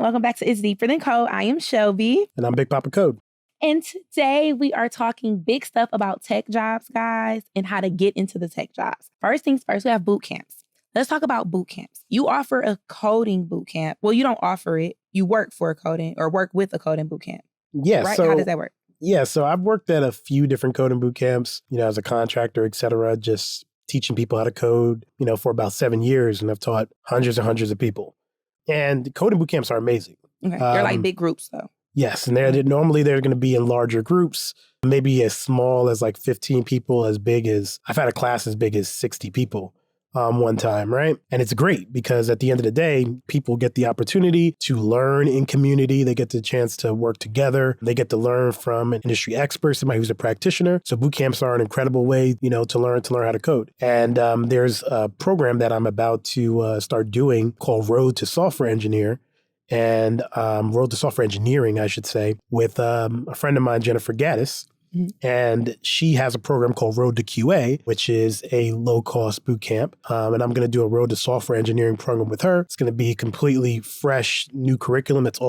Welcome back to It's Deeper Than Code. I am Shelby. And I'm Big Papa Code. And today we are talking big stuff about tech jobs, guys, and how to get into the tech jobs. First things first, we have boot camps. Let's talk about boot camps. You offer a coding boot camp. Well, you don't offer it. You work for a coding or work with a coding boot camp. Yeah. Right? So, how does that work? Yeah. So I've worked at a few different coding boot camps, as a contractor, et cetera, just teaching people how to code, for about 7 years. And I've taught hundreds and hundreds of people. And coding boot camps are amazing. Okay. They're like big groups, though. Yes. And normally they're going to be in larger groups, maybe as small as like 15 people, as big as, I've had a class as big as 60 people one time, right? And it's great because at the end of the day, people get the opportunity to learn in community. They get the chance to work together. They get to learn from an industry expert, somebody who's a practitioner. So boot camps are an incredible way, to learn how to code. And there's a program that I'm about to start doing called Road to Software Engineer. And Road to Software Engineering, I should say, with a friend of mine, Jennifer Gaddis. Mm-hmm. And she has a program called Road to QA, which is a low-cost boot camp. And I'm going to do a Road to Software Engineering program with her. It's going to be completely fresh, new curriculum. That's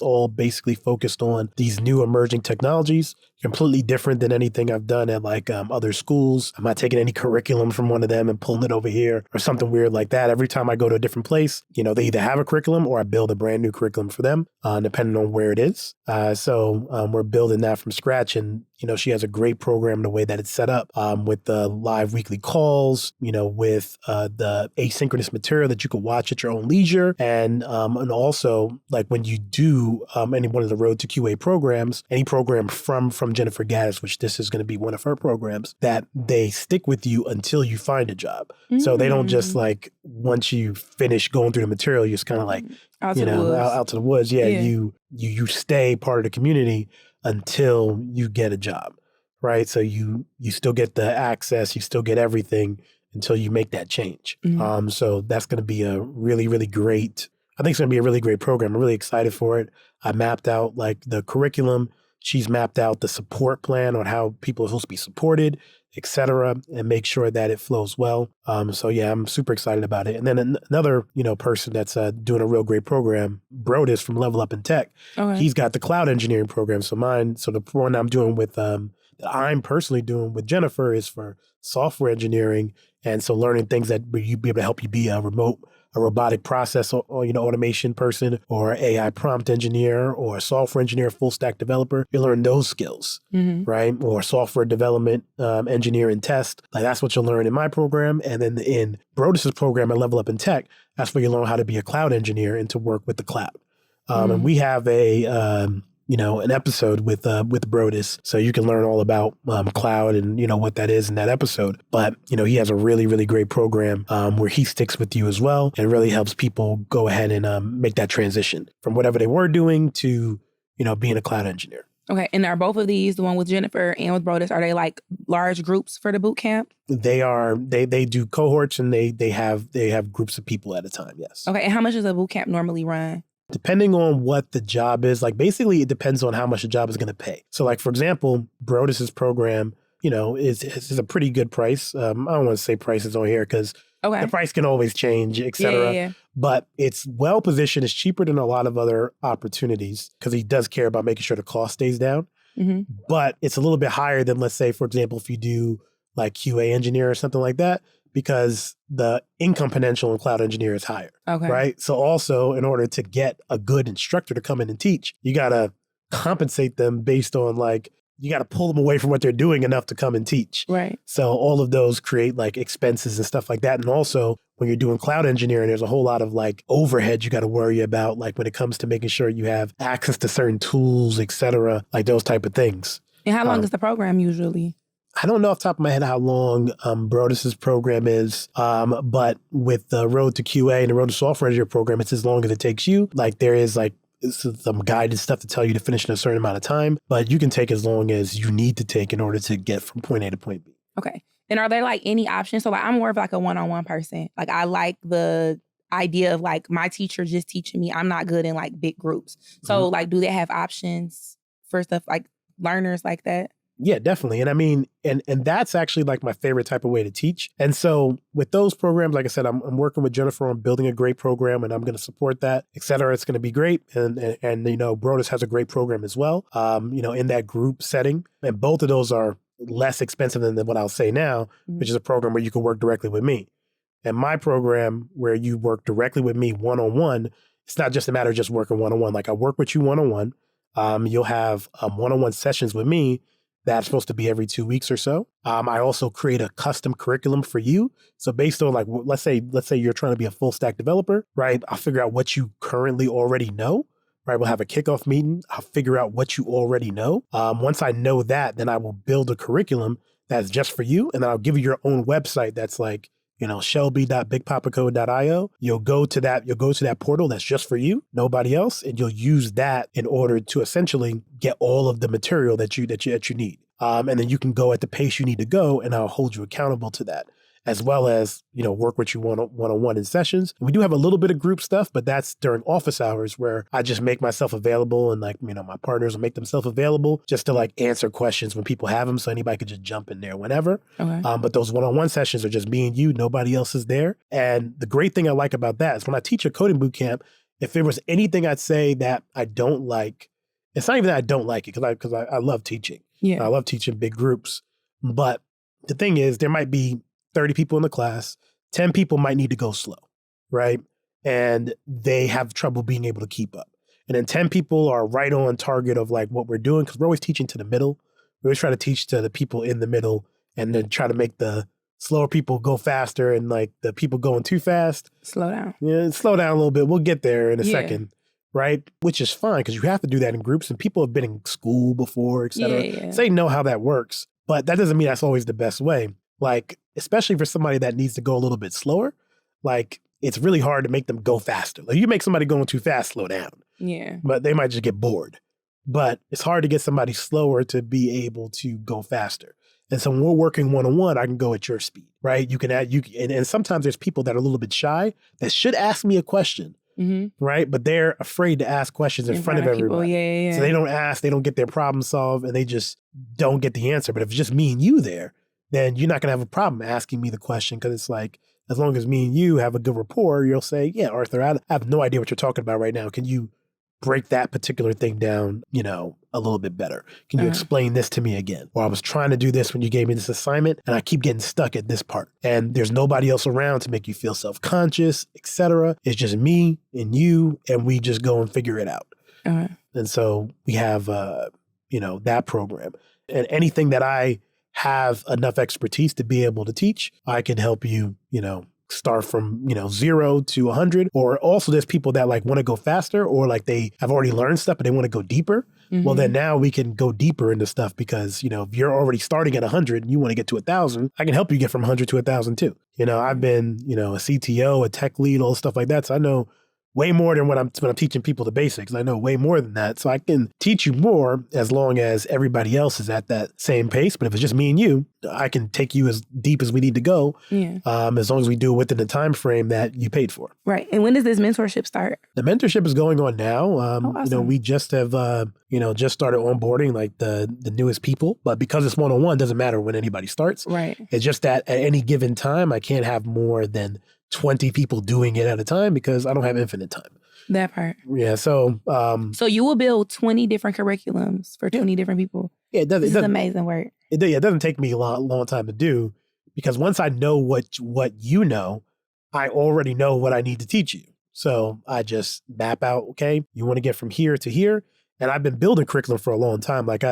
all basically focused on these new emerging technologies. Completely different than anything I've done at other schools. I'm not taking any curriculum from one of them and pulling it over here or something weird like that. Every time I go to a different place, they either have a curriculum or I build a brand new curriculum for them, depending on where it is. So we're building that from scratch. And, she has a great program the way that it's set up with the live weekly calls, with the asynchronous material that you can watch at your own leisure. And also like when you do any one of the Road to QA programs, any program from Jennifer Gaddis, which this is going to be one of her programs, that they stick with you until you find a job. Mm. So they don't just once you finish going through the material, you're just kind of out to the woods. Yeah. You stay part of the community until you get a job, right? So you still get the access, you still get everything until you make that change. Mm-hmm. So that's going to be a really, really great, I think it's going to be a really great program. I'm really excited for it. I mapped out the curriculum. She's mapped out the support plan on how people are supposed to be supported, et cetera, and make sure that it flows well. So yeah, I'm super excited about it. And then another, person that's doing a real great program, Brodus from Level Up in Tech. Okay. He's got the cloud engineering program. So the one I'm doing with, that I'm personally doing with Jennifer is for software engineering. And so learning things that you'd be able to help you be a robotic process or automation person or AI prompt engineer or a software engineer, full stack developer. You learn those skills, mm-hmm. right? Or software development, engineer and test. That's what you'll learn in my program. And then in Brodus's program at Level Up in Tech, that's where you learn how to be a cloud engineer and to work with the cloud. Mm-hmm. And we have an episode with Brodus, so you can learn all about cloud and what that is in that episode. But he has a really, really great program where he sticks with you as well, and really helps people go ahead and make that transition from whatever they were doing to being a cloud engineer. Okay, and are both of these, the one with Jennifer and with Brodus, are they large groups for the boot camp? They are. They do cohorts and they have groups of people at a time. Yes. Okay, and how much does a boot camp normally run? Depending on what the job is, basically it depends on how much the job is going to pay. So for example, Brodus's program, is a pretty good price. I don't want to say prices on here because the price can always change, et cetera. Yeah. But it's well positioned. It's cheaper than a lot of other opportunities because he does care about making sure the cost stays down. Mm-hmm. But it's a little bit higher than, let's say, for example, if you do QA engineer or something like that, because the income potential in cloud engineer is higher, right? So also, in order to get a good instructor to come in and teach, you got to compensate them based on you got to pull them away from what they're doing enough to come and teach. Right. So all of those create expenses and stuff like that. And also when you're doing cloud engineering, there's a whole lot of overhead you got to worry about, when it comes to making sure you have access to certain tools, et cetera, those type of things. And how long is the program usually? I don't know off the top of my head how long Brodus's program is, but with the Road to QA and the Road to Software Engineer program, it's as long as it takes you. There is some guided stuff to tell you to finish in a certain amount of time, but you can take as long as you need to take in order to get from point A to point B. Okay. And are there any options? So I'm more of a one-on-one person. I like the idea of my teacher just teaching me. I'm not good in big groups. So mm-hmm. Do they have options for stuff learners like that? Yeah, definitely. And I mean, and that's actually like my favorite type of way to teach. And so with those programs, like I said, I'm working with Jennifer on building a great program, and I'm going to support that, et cetera. It's going to be great. And you know, Brodus has a great program as well, you know, in that group setting. And both of those are less expensive than what I'll say now, which is a program where you can work directly with me. And my program where you work directly with me one-on-one, it's not just a matter of just working one-on-one. Like I work with you one-on-one. You'll have one-on-one sessions with me that's supposed to be every 2 weeks or so. I also create a custom curriculum for you. So based on like, let's say you're trying to be a full stack developer, right? I'll figure out what you currently already know, right? We'll have a kickoff meeting. I'll figure out what you already know. Once I know that, then I will build a curriculum that's just for you. And then I'll give you your own website that's like, you know, shelby.bigpapacode.io. You'll go to that portal that's just for you, nobody else, and you'll use that in order to essentially get all of the material that you need. And then you can go at the pace you need to go, and I'll hold you accountable to that, as well as, you know, work with you one-on-one in sessions. And we do have a little bit of group stuff, but that's during office hours where I just make myself available, and like, you know, my partners will make themselves available just to like answer questions when people have them. So anybody could just jump in there whenever. Okay. But those one-on-one sessions are just me and you, nobody else is there. And the great thing I like about that is when I teach a coding bootcamp, if there was anything I'd say that I don't like, it's not even that I don't like it because I love teaching. Yeah. I love teaching big groups. But the thing is, there might be 30 people in the class, 10 people might need to go slow, right? And they have trouble being able to keep up. And then 10 people are right on target of like what we're doing, because we're always teaching to the middle. We always try to teach to the people in the middle and then try to make the slower people go faster, and like the people going too fast. Slow down. Yeah, slow down a little bit. We'll get there in a second, right? Which is fine because you have to do that in groups, and people have been in school before, et cetera. Yeah. So they know how that works. But that doesn't mean that's always the best way. Like, especially for somebody that needs to go a little bit slower, like it's really hard to make them go faster. Like you make somebody going too fast, slow down. Yeah. But they might just get bored. But it's hard to get somebody slower to be able to go faster. And so when we're working one-on-one, I can go at your speed, right? You can add, and sometimes there's people that are a little bit shy that should ask me a question, right? But they're afraid to ask questions in front of everybody. Yeah. So they don't ask, they don't get their problem solved, and they just don't get the answer. But if it's just me and you there, then you're not going to have a problem asking me the question, because it's like, as long as me and you have a good rapport, you'll say, yeah, Arthur, I have no idea what you're talking about right now. Can you break that particular thing down, you know, a little bit better? Can you explain this to me again? Or I was trying to do this when you gave me this assignment and I keep getting stuck at this part. And there's nobody else around to make you feel self-conscious, etc. It's just me and you, and we just go and figure it out. And so we have, you know, that program. And anything that I have enough expertise to be able to teach, I can help you, you know, start from, you know, 0 to 100. Or also there's people that like want to go faster, or like they have already learned stuff, but they want to go deeper. Well, then now we can go deeper into stuff, because, you know, if you're already starting at 100 and you want to get to 1,000, I can help you get from 100 to 1,000 too. You know, I've been, you know, a CTO, a tech lead, all stuff like that. So I know way more than when I'm teaching people the basics. I know way more than that. So I can teach you more as long as everybody else is at that same pace. But if it's just me and you, I can take you as deep as we need to go, as long as we do it within the time frame that you paid for. Right. And when does this mentorship start? The mentorship is going on now. Awesome. You know, we just have, you know, just started onboarding like the newest people. But because it's one-on-one, doesn't matter when anybody starts. Right. It's just that at any given time, I can't have more than 20 people doing it at a time, because I don't have infinite time. That part. Yeah. So, so you will build 20 different curriculums for 20 different people. Yeah, this is amazing work. It doesn't take me a long time to do, because once I know what you know, I already know what I need to teach you. So I just map out, okay, you want to get from here to here. And I've been building curriculum for a long time. Like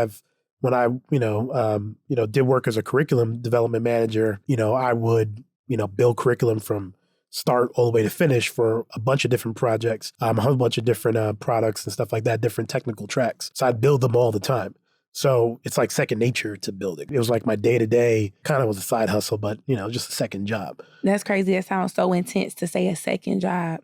when I, did work as a curriculum development manager, you know, I would, you know, build curriculum from start all the way to finish for a bunch of different projects, a whole bunch of different products and stuff like that, different technical tracks. So I'd build them all the time. So it's like second nature to building. It was like my day-to-day, kind of was a side hustle, but, you know, just a second job. That's crazy. That sounds so intense to say a second job.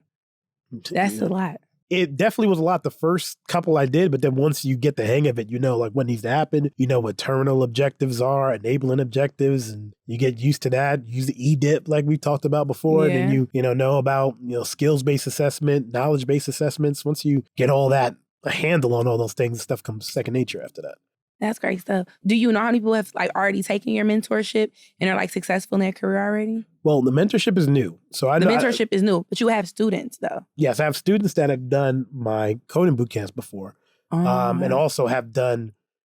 That's a lot. It definitely was a lot the first couple I did, but then once you get the hang of it, you know, like what needs to happen, you know what terminal objectives are, enabling objectives, and you get used to that. Use the EDIP like we talked about before, and then you know about, you know, skills-based assessment, knowledge-based assessments. Once you get all that, a handle on all those things, stuff comes second nature after that. That's great stuff. Do you know how many people have like already taken your mentorship and are like successful in their career already? Well, the mentorship is new. So I The know mentorship is new, but you have students though. yes, I have students that have done my coding boot camps before. And also have done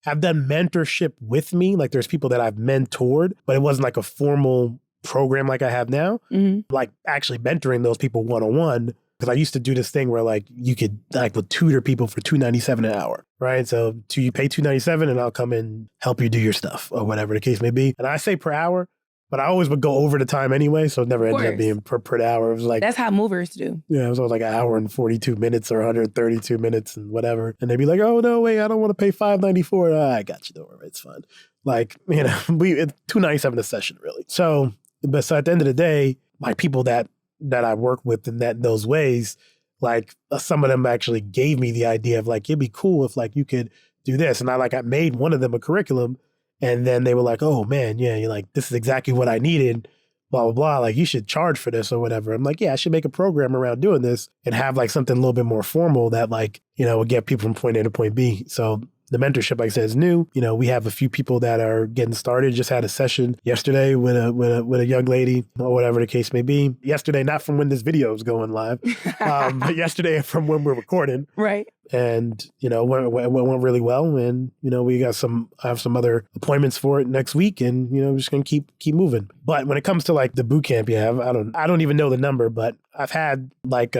mentorship with me. Like there's people that I've mentored, but it wasn't like a formal program like I have now. Like actually mentoring those people one-on-one. Because I used to do this thing where like you could like would tutor people for $297 an hour, right? So you pay $297 and I'll come and help you do your stuff or whatever the case may be. And I say per hour, but I always would go over the time anyway, so it never ended up being per hour. It was like that's how movers do. Yeah, it was always like an hour and 42 minutes or 132 minutes and whatever. And they'd be like, "Oh no, wait, I don't want to pay $594." I got you, don't worry, it's fine. Like it's $297 a session really. So at the end of the day, like people that I work with in those ways, like some of them actually gave me the idea of like it'd be cool if like you could do this, and I made one of them a curriculum. And then they were like, "Oh man, yeah, you're like, this is exactly what I needed, blah, blah, blah. Like you should charge for this or whatever." I'm like, yeah, I should make a program around doing this and have like something a little bit more formal that like, would get people from point A to point B. So the mentorship, like I said, is new. We have a few people that are getting started. Just had a session yesterday with a young lady or whatever the case may be. Yesterday, not from when this video is going live, but yesterday from when we're recording. Right. And, went really well. And, I have some other appointments for it next week and, I'm just going to keep moving. But when it comes to like the boot camp you have, I don't even know the number, but I've had like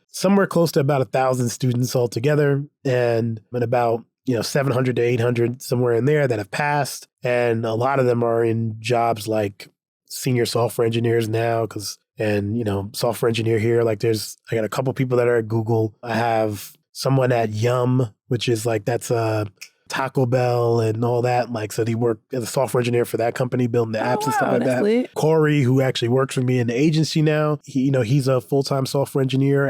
somewhere close to about 1,000 students altogether and about 700 to 800 somewhere in there that have passed. And a lot of them are in jobs like senior software engineers now software engineer here. Like I got a couple people that are at Google. I have someone at Yum, which is like, that's Taco Bell and all that. Like, so he worked as a software engineer for that company, building the apps and stuff like that. Lit. Corey, who actually works for me in the agency now, he's a full-time software engineer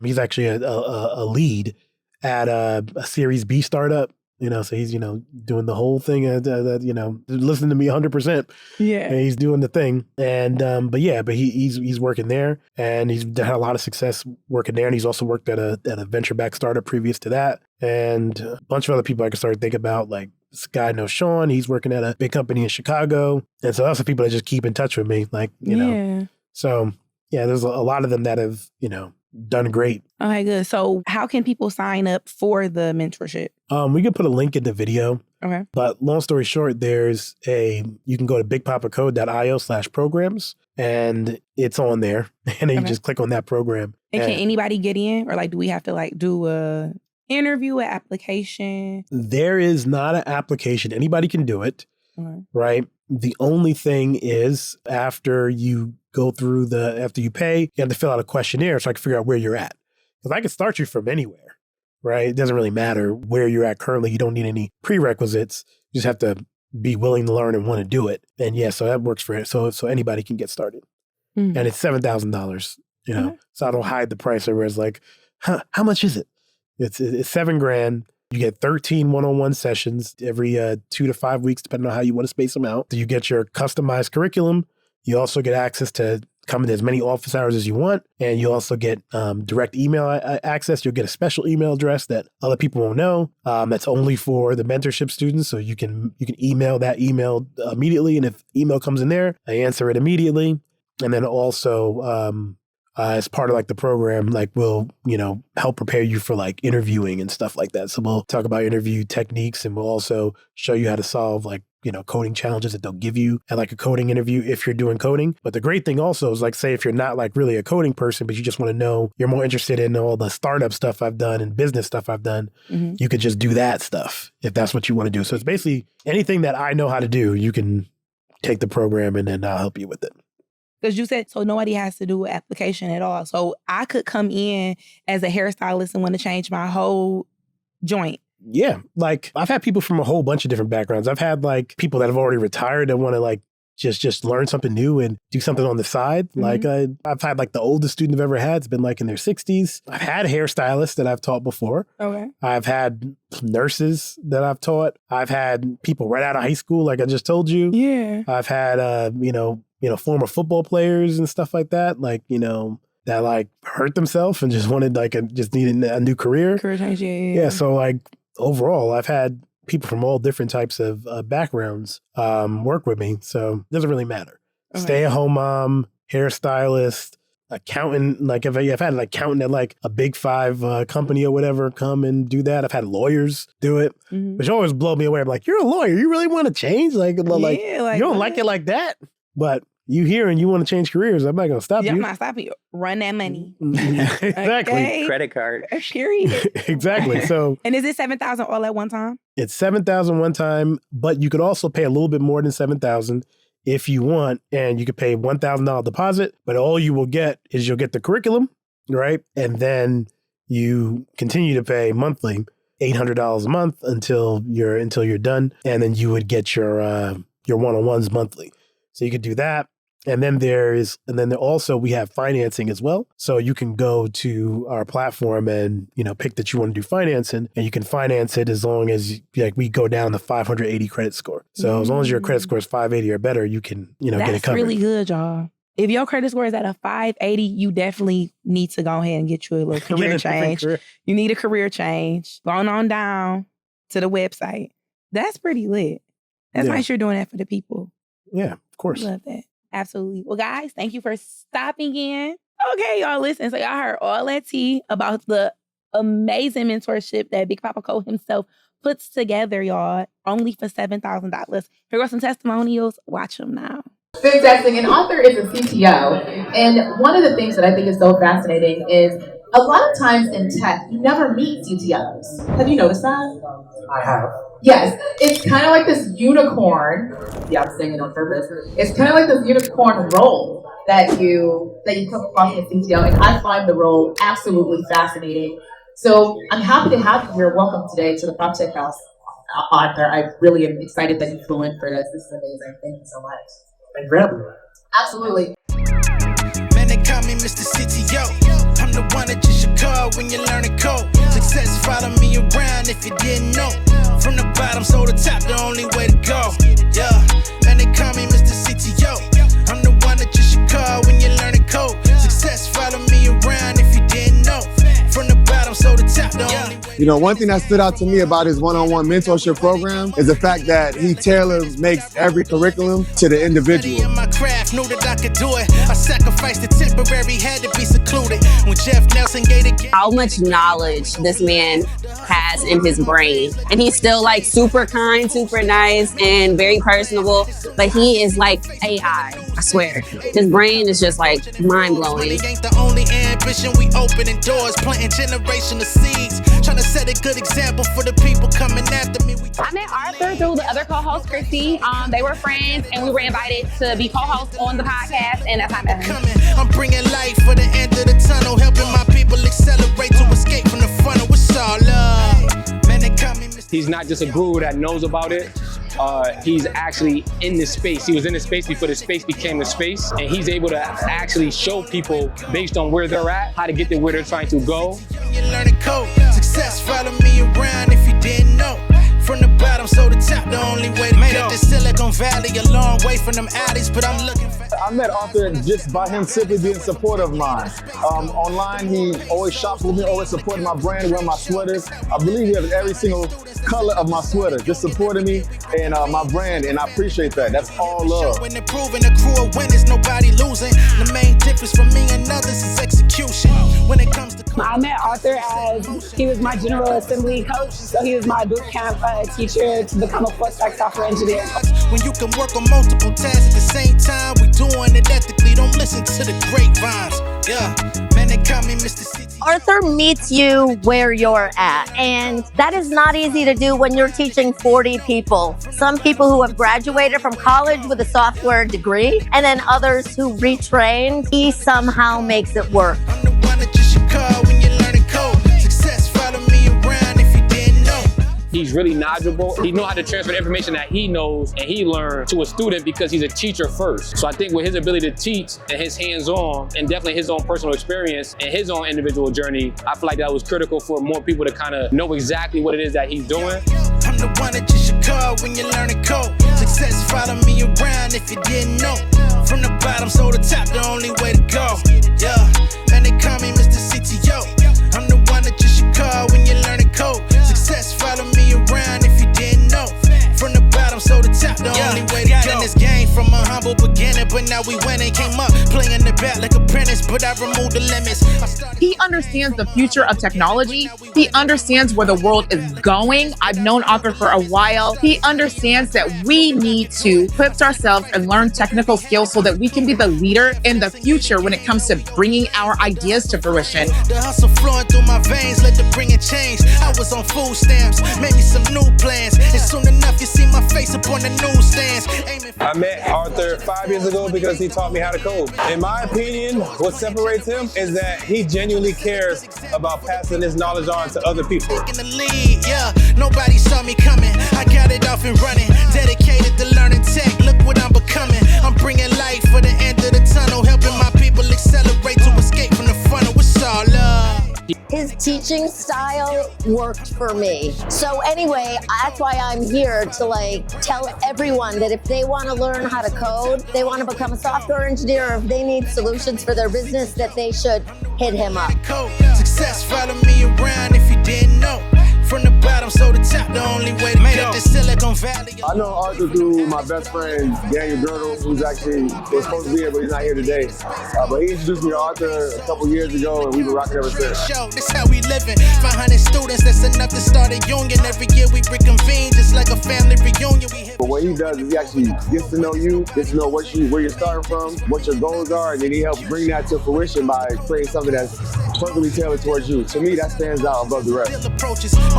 he's actually a lead at a Series B startup, so he's, doing the whole thing, listening to me 100%. Yeah. And he's doing the thing. And, but he's working there and he's had a lot of success working there. And he's also worked at a venture-backed startup previous to that. And a bunch of other people I can start to think about, like this guy I know, Sean, he's working at a big company in Chicago. And so that's the people that just keep in touch with me, like, know. So, yeah, there's a lot of them that have, done great. Okay, good. So how can people sign up for the mentorship? We can put a link in the video. Okay. But long story short, you can go to bigpapacode.io/programs and it's on there. And then you just click on that program. And can anybody get in? Or like, do we have to like do a interview, an application? There is not an application. Anybody can do it. Right? The only thing is after you pay, you have to fill out a questionnaire so I can figure out where you're at. Because I can start you from anywhere, right? It doesn't really matter where you're at currently. You don't need any prerequisites. You just have to be willing to learn and want to do it. And so that works for it. So anybody can get started. And it's $7,000, so I don't hide the price everywhere. It's like, how much is it? It's $7,000. You get 13 one-on-one sessions every 2 to 5 weeks, depending on how you want to space them out. So you get your customized curriculum. You also get access to come in as many office hours as you want. And you also get direct email access. You'll get a special email address that other people won't know. That's only for the mentorship students. So you can email that email immediately. And if email comes in there, I answer it immediately. And then also, as part of like the program, like we'll, help prepare you for like interviewing and stuff like that. So we'll talk about interview techniques and we'll also show you how to solve like, coding challenges that they'll give you at like a coding interview if you're doing coding. But the great thing also is like, say if you're not like really a coding person, but you just want to know, you're more interested in all the startup stuff I've done and business stuff I've done, you could just do that stuff if that's what you want to do. So it's basically anything that I know how to do, you can take the program and then I'll help you with it. Because you said, so nobody has to do an application at all. So I could come in as a hairstylist and want to change my whole joint. Yeah. Like I've had people from a whole bunch of different backgrounds. I've had like people that have already retired that want to like just learn something new and do something on the side. Like I've had like the oldest student I've ever had has been like in their 60s. I've had hairstylists that I've taught before. Okay. I've had nurses that I've taught. I've had people right out of high school, like I just told you. Yeah. I've had, former football players and stuff like that, like, that like hurt themselves and just wanted just needed a new career. Career change, yeah. So like overall, I've had people from all different types of backgrounds work with me. So it doesn't really matter. Okay. Stay-at-home mom, hairstylist, accountant. Like if I've had an accountant at like a big 5 company or whatever come and do that. I've had lawyers do it, which always blow me away. I'm like, you're a lawyer. You really want to change? Like you don't like it like that? But you here and you want to change careers. I'm not going to stop you. I'm not stopping you. Run that money. Exactly. Okay? Credit card. Period. Exactly. So, and is it $7,000 all at one time? It's $7,000 one time, but you could also pay a little bit more than $7,000 if you want, and you could pay $1,000 deposit. But all you will get is you'll get the curriculum, right? And then you continue to pay monthly, $800 a month until you're done, and then you would get your one-on-ones monthly. So you could do that. And then also we have financing as well. So you can go to our platform and, pick that you want to do financing, and you can finance it as long as we go down the 580 credit score. So as long as your credit score is 580 or better, you can, get it covered. That's really good, y'all. If your credit score is at a 580, you definitely need to go ahead and get you a little career change. You need a career change. Going on down to the website. That's pretty lit. That's nice you're doing that for the people. Yeah, of course. Love that. Absolutely. Well, guys, thank you for stopping in. Okay, y'all, listen. So y'all heard all that tea about the amazing mentorship that Big Papa Cole himself puts together, y'all, only for $7,000. Here are some testimonials. Watch them now. Fantastic. An author is a CTO. And one of the things that I think is so fascinating is a lot of times in tech, you never meet CTOs. Have you noticed that? I have. Yes. It's kind of like this unicorn. Yeah, I'm saying it on purpose. It's kind of like this unicorn role that you come across in CTO. And I find the role absolutely fascinating. So I'm happy to have you here. Welcome today to the PropTech House, author. I really am excited that you flew in for this. This is amazing. Thank you so much. Thank you for having me. Absolutely. Man, they call me Mr. CTO. I'm the one that you should call when you're learning code. Success follow me around if you didn't know. From the bottom, so the top, the only way to go. Yeah, man, they call me Mr. CTO. I'm the one that you should call when you're learning code. Success follow me around if you didn't know. From the bottom, so the top, the only way. One thing that stood out to me about his one-on-one mentorship program is the fact that he makes every curriculum to the individual. My craft knew that I could do it. I sacrificed the temporary, had to be secluded. When Jeff Nelson gave it. How much knowledge this man has in his brain. And he's still super kind, super nice, and very personable. But he is like AI, I swear. His brain is just mind-blowing. Ain't the only ambition, we opening doors, planting generational seeds. Trying to set a good example for the people coming after me. I met Arthur through the other co-host, Chrissy. They were friends, and we were invited to be co-hosts on the podcast, and that's how I met him. I'm bringing light for the end of the tunnel, helping my people accelerate to escape from the funnel. It's all love. Man, they call me Mr. He's not just a guru that knows about it. He's actually in this space. He was in this space before the space became the space, and he's able to actually show people based on where they're at, how to get to where they're trying to go. You're learning code. Success follow me around if you didn't know. From the bottom, so the top, the only way to go. Made it to Silicon Valley, a long way from them alleys, but I'm looking for. I met Arthur just by him simply being supportive of mine. Online, he always shops with me, always supporting my brand, wearing my sweaters. I believe he has every single color of my sweater, just supporting me and my brand, and I appreciate that. That's all love. When they're proving a crew of winners, nobody losing. The main difference from me and others is execution. When it comes to I met Arthur as he was my General Assembly coach, so he was my bootcamp teacher to become a full-stack software engineer. When you can work on multiple tasks at the same time, we doing it ethically, don't listen to the grapevines. Yeah, man, they call me Mr. City. Arthur meets you where you're at, and that is not easy to do when you're teaching 40 people. Some people who have graduated from college with a software degree, and then others who retrained. He somehow makes it work. I'm the one that you should call when you're learning code. Success follow me around if you didn't know. He's really knowledgeable. He knows how to transfer the information that he knows and he learned to a student because he's a teacher first. So I think with his ability to teach and his hands-on and definitely his own personal experience and his own individual journey, I feel like that was critical for more people to kind of know exactly what it is that he's doing. I'm the one that you should call when you're learning code. Success follow me around if you didn't know. From the bottom, so the top, the only way to go. Yeah, man, they call me Mr. CTO. I'm the one that you should call when you're learning code. Success follow me around if you didn't know. from a humble beginning, but now we winning. Came up playing the bat like apprentice, but I removed the limits. He understands the future of technology. He understands where the world is going. I've known Arthur for a while. He understands that we need to equip ourselves and learn technical skills so that we can be the leader in the future when it comes to bringing our ideas to fruition. The hustle flowing through my veins, let the bring it change. I was on food stamps, maybe some new plans. And soon enough, you see my face up on the newsstands. I met Arthur 5 years ago because he taught me how to code. In my opinion, what separates him is that he genuinely cares about passing his knowledge on to other people. In the lead, yeah, nobody saw me coming. I got it off and running, dedicated to learning tech. Look what I'm becoming. I'm bringing light for the end of the tunnel, helping my people accelerate to escape from the funnel. It's all love. His teaching style worked for me. So anyway, that's why I'm here to tell everyone that if they want to learn how to code, they want to become a software engineer, or if they need solutions for their business, that they should hit him up. Success follow me around if you didn't know. From the bottom, so the top, the only way to go. The Silicon Valley. I know Arthur through my best friend, Daniel Girdle, who's actually was supposed to be here, but he's not here today. But he introduced me to Arthur a couple years ago, and we've been rocking ever since. This how we living. 500 students, that's enough to start a union. Every year we reconvene, just like a family reunion. But what he does is he actually gets to know you, gets to know where you're starting from, what your goals are, and then he helps bring that to fruition by creating something that's perfectly tailored towards you. To me, that stands out above the rest.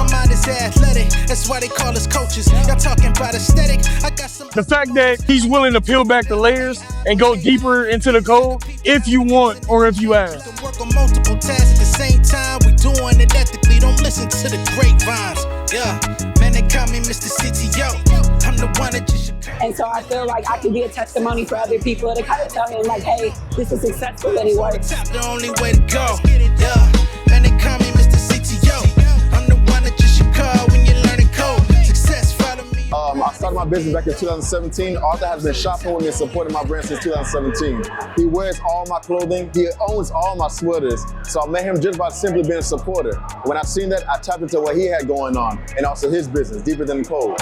My mind is athletic, that's why they call us coaches. Y'all talking about aesthetic, I got some. The fact that he's willing to peel back the layers and go deeper into the code if you want or if you ask. Work on multiple tasks at the same time, we doing it ethically, don't listen to the grapevines. Yeah, man, they call me Mr. CTO, I'm the one that you should. And so I feel like I can be a testimony for other people to kind of tell him like, hey, this is successful and it works. The only way to go. Yeah, man, they call me Mr. CTO. I'm the one that you should call when you're learning code. Success follow me. I started my business back in 2017. Arthur has been shopping with me and supporting my brand since 2017. He wears all my clothing. He owns all my sweaters. So I met him just by simply being a supporter. When I seen that, I tapped into what he had going on and also his business, deeper than the code.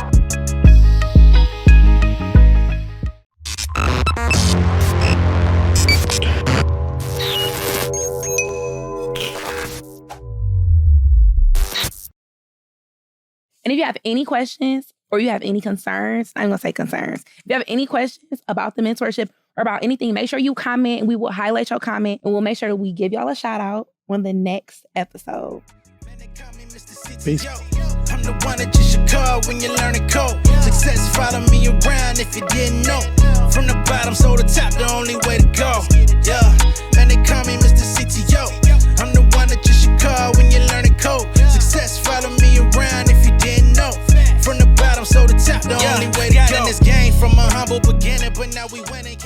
And if you have any questions or you have any concerns, I'm going to say concerns. If you have any questions about the mentorship or about anything, make sure you comment and we will highlight your comment and we'll make sure that we give y'all a shout out on the next episode. Peace. I'm the one that you should call when you're learning code. Success follow me around if you didn't know. From the bottom, so the top, the only way to go. Yeah, man, they call me Mr. CTO. I'm the one that you should call when you're learning code. Success follow me around if you didn't know. From the bottom, so the top, the only way to go. Got in this game from a humble beginning, but now we winning.